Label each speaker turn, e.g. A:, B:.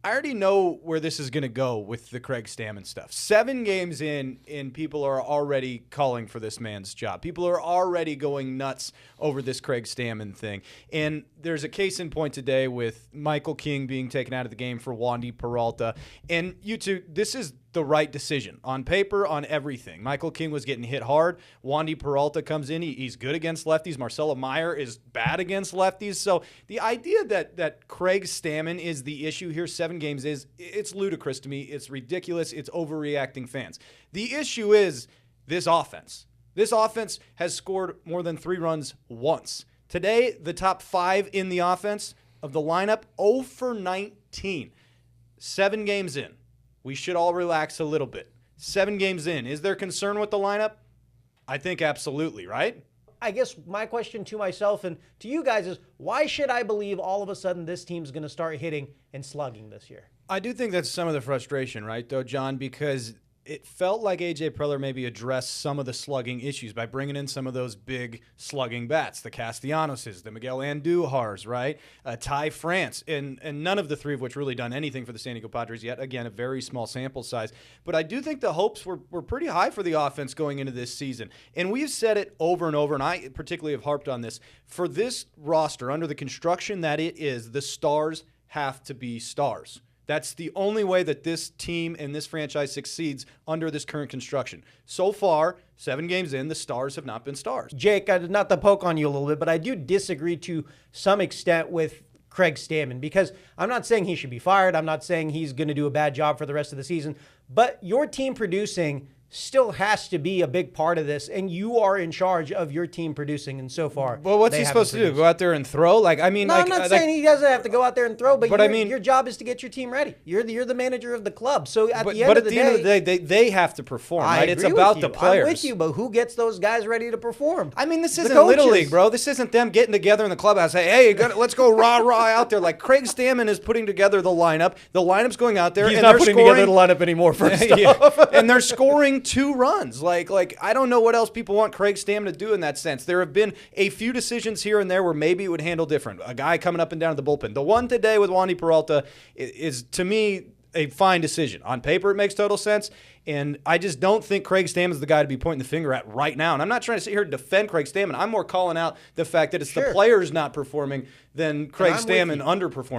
A: I already know where this is going to go with the Craig Stammen stuff. 7 games in, and people are already calling for this man's job. People are already going nuts over this Craig Stammen thing. And there's a case in point today with Michael King being taken out of the game for Wandy Peralta. And you two, this is the right decision on paper, on everything. Michael King was getting hit hard. Wandy Peralta comes in. He's good against lefties. Marcelo Meyer is bad against lefties. So the idea that Craig Stammen is the issue here, 7 games, it's ludicrous to me. It's ridiculous. It's overreacting fans. The issue is this offense. This offense has scored more than 3 runs once. Today, the top 5 in the offense of the lineup, 0 for 19. 7 games in. We should all relax a little bit. 7 games in. Is there concern with the lineup? I think absolutely, right?
B: I guess my question to myself and to you guys is, why should I believe all of a sudden this team's going to start hitting and slugging this year?
A: I do think that's some of the frustration, right, though, John, because it felt like A.J. Preller maybe addressed some of the slugging issues by bringing in some of those big slugging bats, the Castellanoses, the Miguel Andújars, right, Ty France, and none of the 3 of which really done anything for the San Diego Padres yet. Again, a very small sample size. But I do think the hopes were pretty high for the offense going into this season. And we've said it over and over, and I particularly have harped on this. For this roster, under the construction that it is, the stars have to be stars. That's the only way that this team and this franchise succeeds under this current construction. So far, 7 games in, the stars have not been stars.
B: Jake, not to poke on you a little bit, but I do disagree to some extent with Craig Stammen, because I'm not saying he should be fired. I'm not saying he's going to do a bad job for the rest of the season. But your team producing still has to be a big part of this, and you are in charge of your team producing, and so far.
A: Well, what's he supposed to do? Go out there and throw?
B: I'm not saying he doesn't have to go out there and throw, but your job is to get your team ready. You're the manager of the club, so at the end of the day,
A: they have to perform, right? It's about the players.
B: I'm with you, but who gets those guys ready to perform?
A: I mean, this isn't Little League, bro. This isn't them getting together in the clubhouse. Hey, let's go rah out there. Like, Craig Stammen is putting together the lineup. The lineup's going out there.
B: He's not putting together the lineup anymore, first off.
A: And they're scoring 2 runs. Like I don't know what else people want Craig Stammen to do in that sense. There have been a few decisions here and there where maybe it would handle different. A guy coming up and down to the bullpen. The one today with Wandy Peralta is, to me, a fine decision. On paper, it makes total sense, and I just don't think Craig Stammen is the guy to be pointing the finger at right now. And I'm not trying to sit here and defend Craig Stammen. I'm more calling out the fact that it's the players not performing than Craig Stammen underperforming.